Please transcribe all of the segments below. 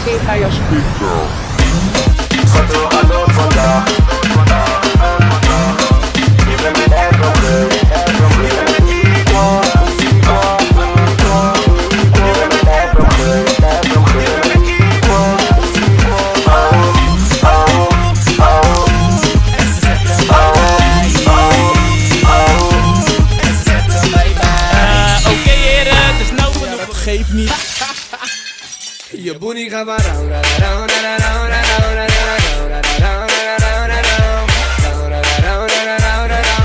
Ga je speaker. Hallo vandaag. Je bent mijn airbag. Geef niet. Je booty gaat maar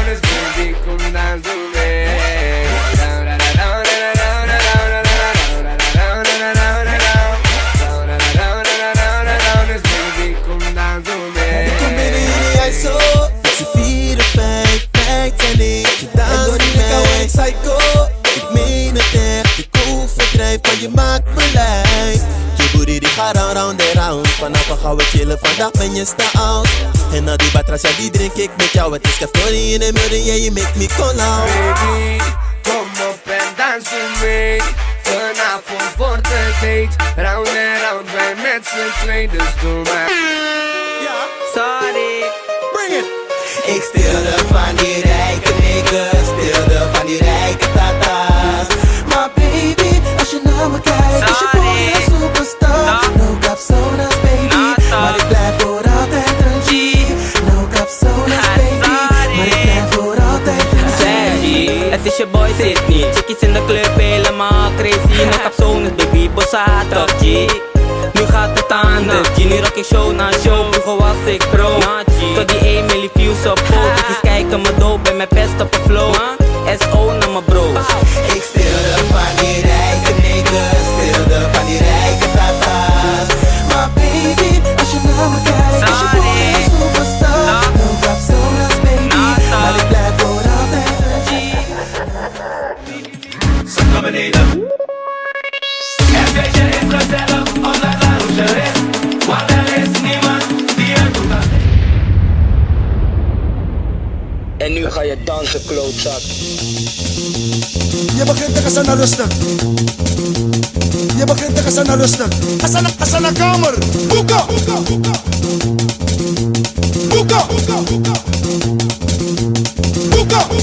dus baby kom dans door mee. Dus baby kom dans door mee. Kom binnen jullie uit zo. Ik zie 4 of 5 meid en ik dans door die kou psycho. Ik meen het echt, ik overdrijf, maar je maakt me lijf. Je booty die gaat round and round. Vanavond gaan we chillen, vandaag ben je sta out. En na die batras, ja die drink ik met jou. Het is café in de muren, yeah, you make me call out. Baby, kom op en dans voor mij. Vanavond wordt het heet. Round and round, wij met z'n twee, dus doe maar. Ja, Sorry, bring it. Ik stilde van die rijke niggas, stilde van die rijke tata's. Maar baby, als je naar me kijkt, is je boy een superstar. No capsonas baby, maar ik blijf voor altijd een G. No capsonas baby, maar ik blijf voor altijd een G. Het is je boy Sydney, chickies in de club helemaal crazy. No capsones baby, bossa top G. Nu gaat het aan de G, nu rock ik show na show. Vroeger was ik pro, tot die 1 milli views op post. Chickies kijken me dope, ben mijn best op de flow. SO naar mijn bro. Ik stilde van die rijke niggas, stilde van die rijke tata's. Maar baby, als je naar me kijkt, is je boy een superstar. No capsonas baby, maar ik blijf voor altijd een G. Zak naar beneden. Het feestje is gezellig, omdat daar hoe ze is. Want er is niemand die het doet. En nu ga je dansen, klootzak. Je begint te gaan naar rusten. Je begint te gaan naar rusten. Asa naar kamer. Boeka. Boeka. Boeka. Boeka. Boeka. Boeka.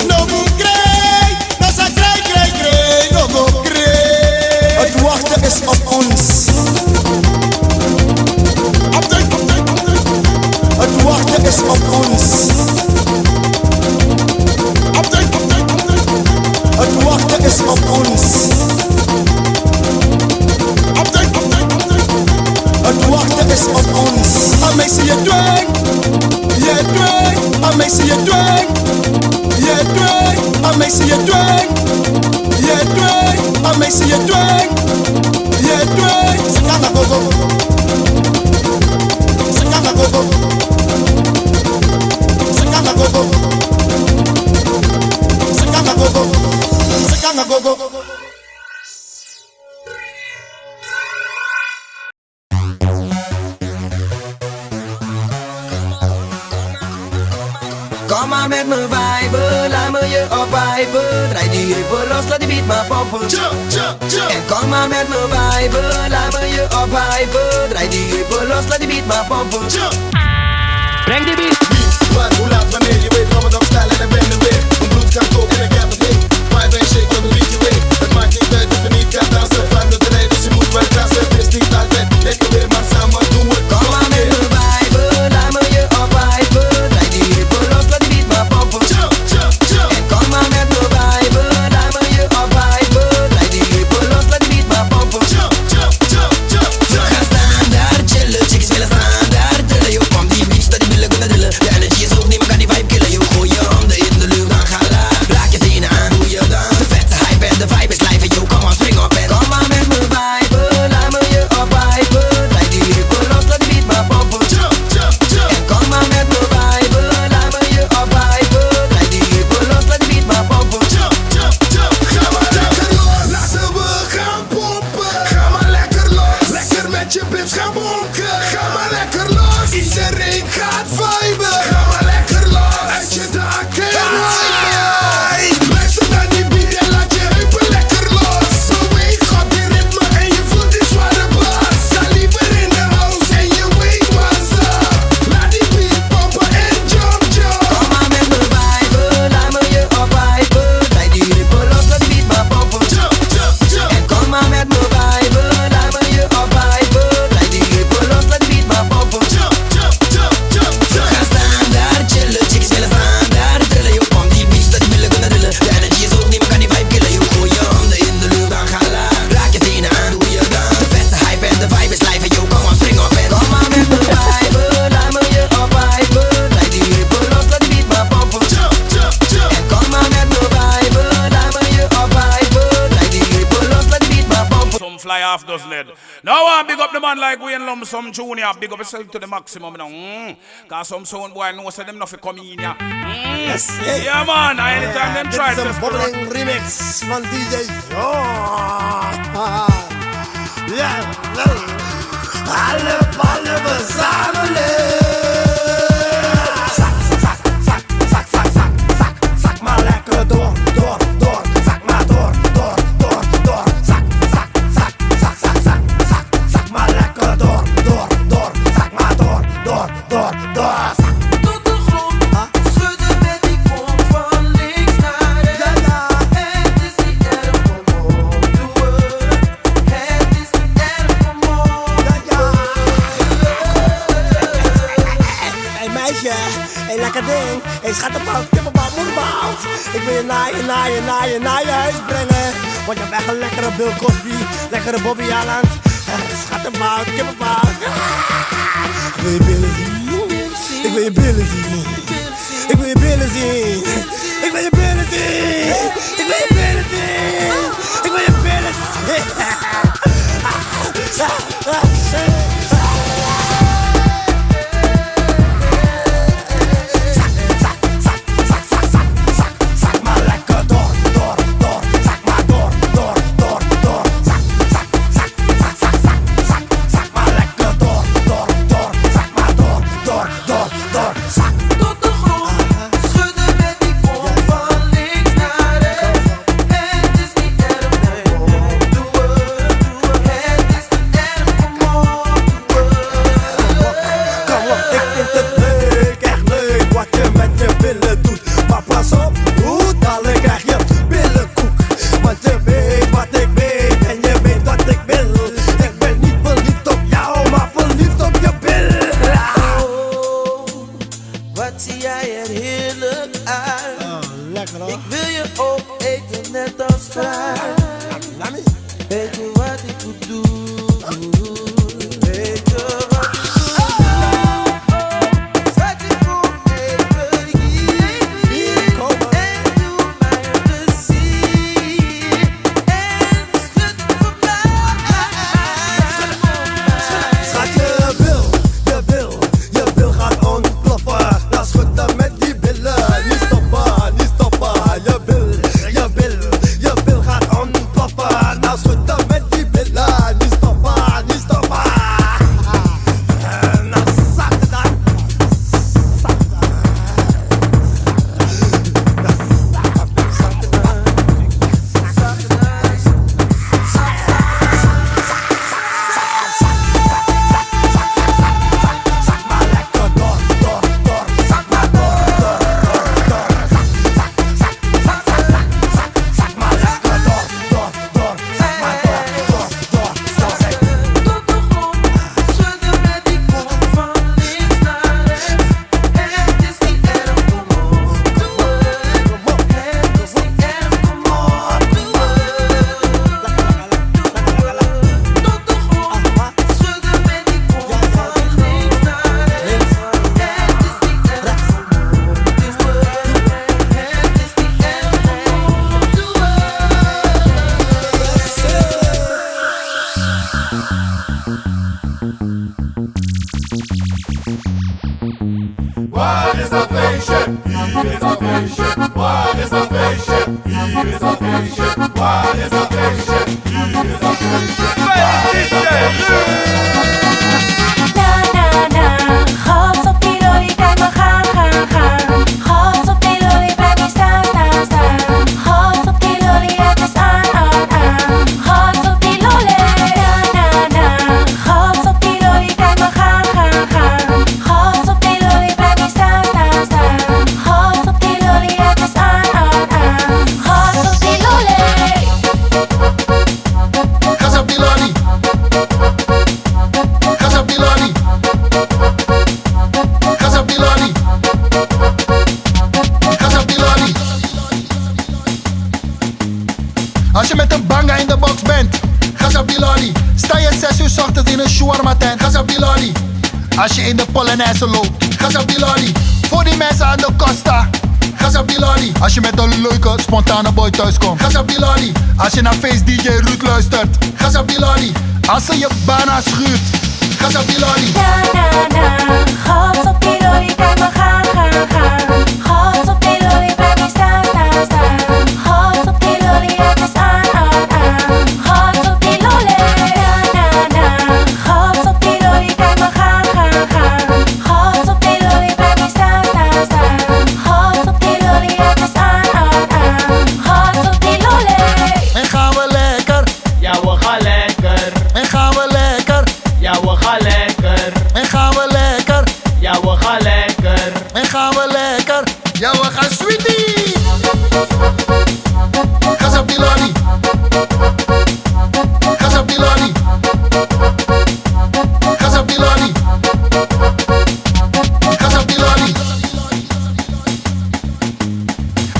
No more cry, nasa cry, no go cry. Het wachten is op ons. Het wachten is op ons. Het wachten is op ons. Het wachten is op ons. I may see you drink, yeah drink. I may see you drink, yeah drink. I may see you drink, yeah drink. I may see you drink, yeah drink. Sakana gogo, sakana gogo, sakana gogo, sakana gogo, sakana gogo. Kom maar met me viben, laat me je opviben. Draai die heupen los, laat die beat maar pompen. En kom maar met me viben, laat me je opviben. Draai die heupen los, laat die beat maar pompen. Breng die beat. Wat, hoe laat, wanneer je weet, kom het op stijl en ik ben er weer. Mijn bloed kan koken en ik heb het heen. Vibe en shake, dat liedje weet. Het maakt niet uit of je niet kan dansen. Van de trein, dus je moet wel dansen. Het is niet altijd, ik probeer maar samen, doen we het. Kom maar met me viben, laat me je opviben. Draai die heupen los, laat die beat maar pompen. En kom maar met me viben, laat me je opviben. Draai die heupen los, laat die beat maar pompen. Ga staan daar, chillen, chicks willen staan daar. Trillen je op om gaat viben. Ga maar lekker los. Uit je daken. Luister naar die beat en laat je heupen lekker los. Beweeg op die ritme en je voelt die zware bas. Sta liever in de house en je weet what's up. Laat die beat pompen en jump, jump. Kom maar met me viben, laat me je op viben. Draai die rippen los, laat die beat maar pompen. Jump, jump, jump. En kom maar met me viben, laat me je op viben. Draai die rippen los, laat die beat maar pompen. Jump, jump, jump, jump, jump. Ga staan daar chillen, chicks willen staan daar trillen. Je pompt die beats dat die billen kunnen rillen. De energy is hoog, niemand kan die vibe killen. Je gooi je handen in de lucht, dan ga laag. Raak je tenen aan, doe je dan. De vetste hype en de vibe is live en yo, kom maar spring op en kom maar met me viben, laat me je op viben. Draai die rippen los, laat die beat maar pompen. Jump, jump, jump. En kom maar met me viben, laat me je op viben. Draai die rippen los, laat die beat maar pompen. Some fly off, doesn't it? Now I big up the man like Wayne Lumb, some junior. Big up yourself to the maximum, you know. Cause some sound boy know say them nothing come in here. Yes, Yeah, man. Anytime them dit try is to een bobbeling remix van DJ Ja, alle ballen verzamelen. Zak maar lekker door. Zak maar door. Zak maar lekker door. Zak maar door. Tot de grond, schudden met die kom van links naar rechts. Het is niet erg om op te worden. Het is niet erg om op te Hey meisje, hey lekker ding. Hey schattenbout, kippenbout, moederbout. Ik wil je naar je huis brengen. Want je hebt echt een lekkere Bill Cosby, lekkere Bobby Aland. Schattenbout, kippenbout. Ik wil je billen zien. Ik wil je billen zien. Ik wil je billen zien. Ik wil je billen zien. Ik wil je billen zien. Ik wil je billen zien. Zak maar lekker door. Zak maar door. Zak maar lekker door. Zak maar door. Zak. tot de grond, schudden met die kom van links naar rechts. Het is niet erg om op te worden. Het is niet erg om op te worden. Kom op, ik vind het leuk, echt leuk wat je met je billen doet. Maar pas op, hoe dadelijk krijg je billenkoek. Want je weet wat ik weet en je weet wat ik wil. Ik ben niet verliefd op jou, maar verliefd op je bil. Wat zie jij er heerlijk uit. Lekker hoor. Ik wil je opeten net als vrij. Weet je wat ik moet doen? Weet je wat ik moet doen? Zet je voor even hier komen en doe mij een plezier. En schud voor mij. Schat, je bil gaat ontploffen. Dan schud hem met die billen. Niet stoppen. Je bil gaat ontploffen. Nou schud hem met die billen. Niet stoppen. Nou zak het dan. Zak maar lekker door. Zak maar door. Zak maar lekker door. Zak maar door. Tot de grond, schudden met die kom van links naar rechts. Het is niet erg om op te worden. Het is niet erg om op te worden. Tot de grond, schudden met die kom van links naar rechts. Het is niet erg om op te worden. Het is niet erg What is the patient? Here is the patient. What is the patient? Here is the patient. What is the patient? Here is the patient. What is the patient? Na na na, gas op die een shawarma tent. Gazabilali. Als je in de Polonaise loopt. Gazabilali. Voor die mensen aan de Costa. Gazabilali. Als je met een leuke, spontane boy thuis komt. Gazabilali. Als je naar Face DJ Ruud luistert. Gazabilali. Als ze je bijna schuurt. Gazabilali. Na na na, gas op die lolly, kijk maar gaan, gaan, gaan. Gas op die lolly, bij mij staan, staan, staan. Gas op die lolly, het is aan, aan, aan. Gas op die lolly. Na na na, gas op die lolly, kijk maar gaan, gaan, gaan. Gas op die lolly, bij mij staan, staan, staan. Gas op die lolly, het is aan, aan, aan. Gas op die lolly. En gaan we lekker. Ja, we gaan lekker. En gaan we lekker. Ja, we gaan lekker. En gaan we lekker. Ja, we gaan lekker. En gaan we lekker. Ja, we gaan sweetie. Gazabilali. Gazabilali. Gazabilali. Gazabilali.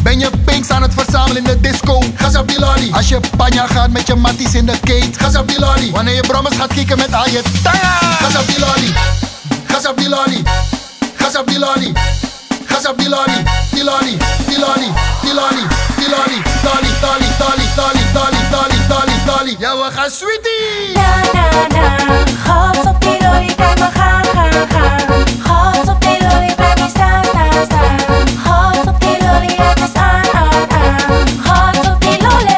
Ben je pinks aan het verzamelen in de disco? Gazabilali. Als je panja gaat met je matties in de gate. Gazabilali. Wanneer je brommers gaat kicken met al je tanga. Gazabilali. Gazabilali. Gazabilali. Gazabilali. Bilali. Bilali. Bilali. Bilali. Dali. Dali. Dali. Dali. Dali. Dali. Dali. Dali. Ja, we gaan sweetie. Na na na, gas op die lolly, kijk maar gaan, gaan, gaan. Gas op die lolly, bij mij staan, staan, staan. Gas op die lolly, het is aan, aan, aan. Gas op die lolly.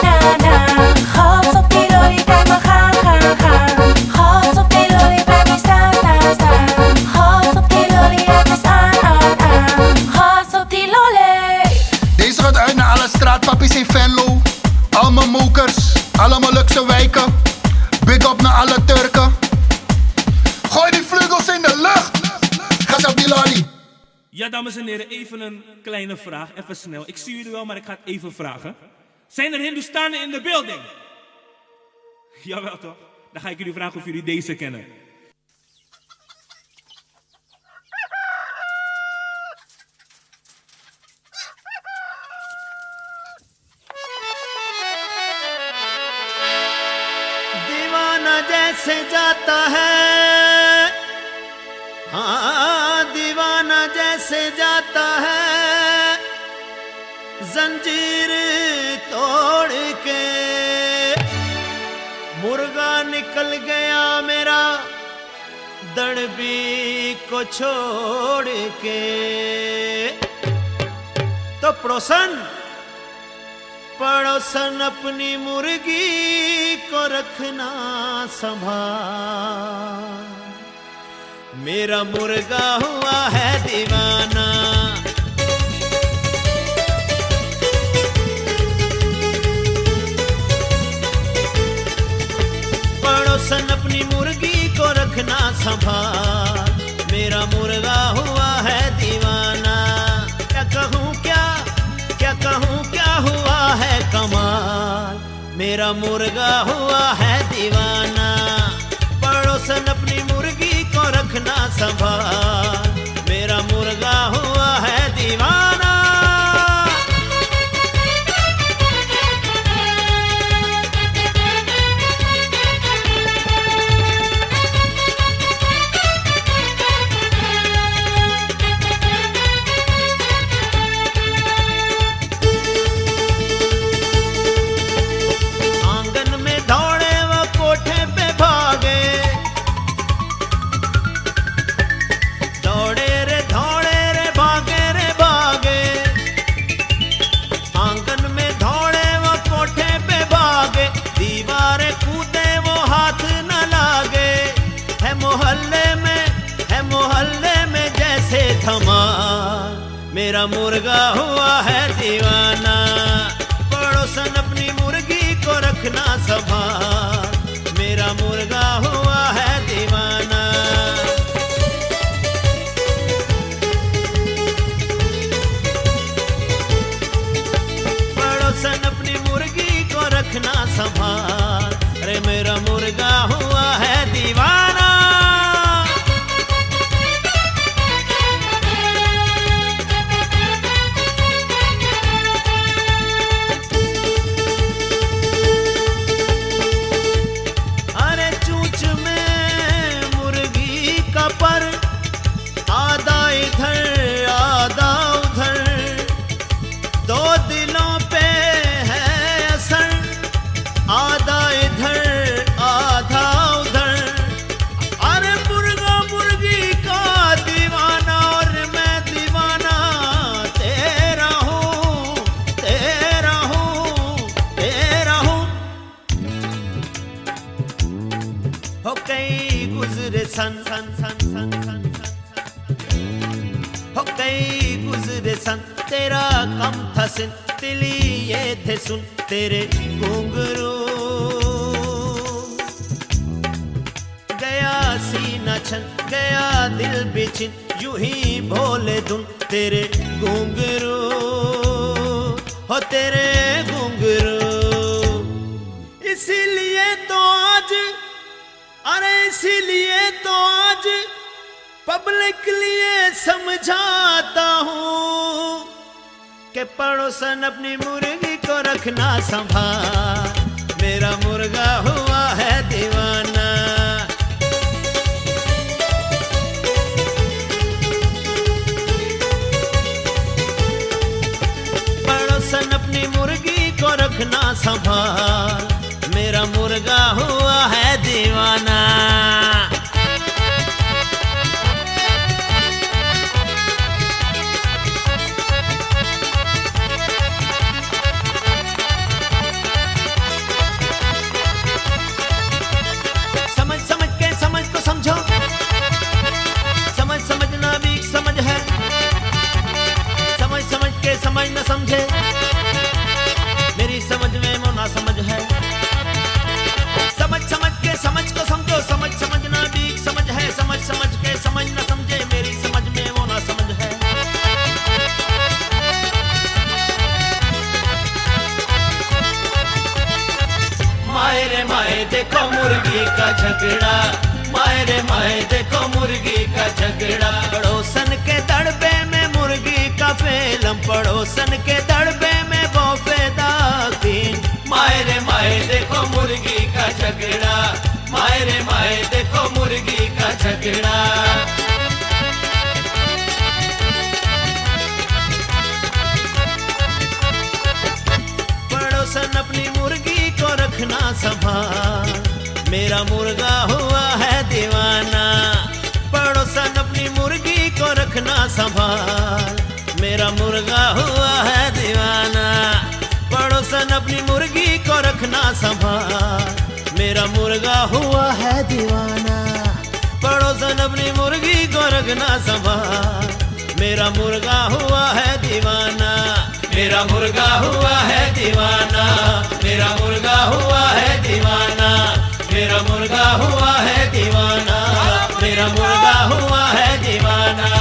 Na na na, gas op die lolly, kijk maar gaan, gaan, gaan. Gas op die lolly, bij mij staan, staan, staan. Gas op die lolly, het is aan, aan, aan. Gas op die lolly. Deze gaat uit naar alle straatpappies in Venlo. Al mijn mokers, alle Molukse wijken. Big up naar alle Turken. Gooi die vleugels in de lucht. Gazabilali. Ja, dames en heren, even een kleine vraag. Even snel. Ik zie jullie wel, maar ik ga het even vragen. Zijn er Hindustanen in de building? Jawel toch? Dan ga ik jullie vragen of jullie deze kennen. दीवाना जैसे जाता है, हाँ दीवाना जैसे जाता है, जंजीर तोड़ के। मुर्गा निकल गया मेरा दड़बी को छोड़ के। तो पड़ोसन अपनी मुर्गी को रखना संभाल। मेरा मुर्गा हुआ है दीवाना। पड़ोसन अपनी मुर्गी को रखना संभाल। मेरा मुर्गा हुआ है दीवाना। क्या कहूँ क्या हुआ है कमाल। मेरा मुर्गा हुआ है दीवाना। पड़ोसन अपनी मुर्गी को रखना संभाल। मेरा मुर्गा हुआ है दीवाना। धमाल। मेरा मुर्गा हुआ है दीवाना। पड़ोसन अपनी मुर्गी को रखना संभाल। मेरा मुर्गा हुआ है दीवाना। पड़ोसन अपनी मुर्गी को रखना संभाल। अरे मेरा मुर्गा हुआ है दीवाना। हो कई गुजरे सन तेरा कम था सिन तिली ये थे सुन तेरे घुंघरू गया सीना छन गया दिल बेचिन यूं ही भोले धुन तेरे घुंघरू हो तेरे घुंघरू इसीलिए तो आज अरे इसीलिए तो आज पब्लिक लिए समझाता हूँ कि पड़ोसन अपनी मुर्गी को रखना संभाल मेरा मुर्गा हुआ है दीवाना पड़ोसन अपनी मुर्गी को रखना संभाल मेरा मुर्गा हुआ है दीवाना समझ समझ के समझ को समझो समझ समझना भी समझ है समझ समझ के समझ न समझे मेरी समझ में वो ना समझ है समझ समझ के समझ को समझो समझ समझना भी समझ है समझ समझ के समझ न समझे मेरी समझ में वो ना समझ है माए रे माए देखो मुर्गी का झगड़ा माए रे माए देखो मुर्गी का झगड़ा पड़ोसन के दड़बे में मुर्गी का फेलम पड़ोसन के दड़बे में वो फेदाकीन माए रे माए देखो मुर्गी का झगड़ा माए रे माए देखो मुर्गी का झगड़ा पड़ोसन अपनी मुर्गी को रखना संभाल मेरा मुर्गा हुआ है दीवाना पड़ोसन अपनी मुर्गी को रखना संभाल मेरा मुर्गा हुआ है दीवाना पड़ोसन अपनी मुर्गी को रखना संभाल मेरा मुर्गा हुआ है दीवाना पड़ोसन अपनी मुर्गी को रखना संभाल मेरा मुर्गा हुआ है दीवाना मेरा मुर्गा हुआ है दीवाना मेरा मुर्गा हुआ है दीवाना मेरा मुर्गा हुआ है दीवाना मेरा मुर्गा हुआ है दीवाना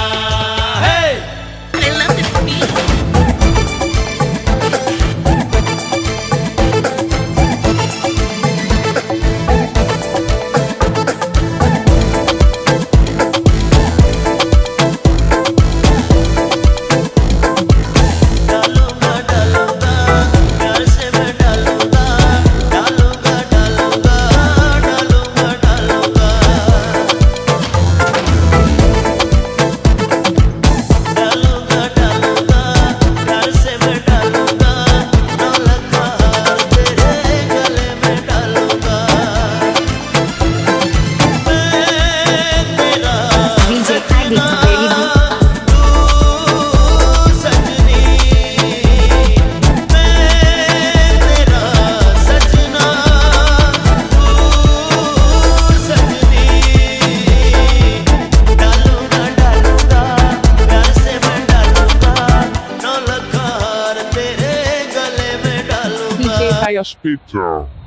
Hospital.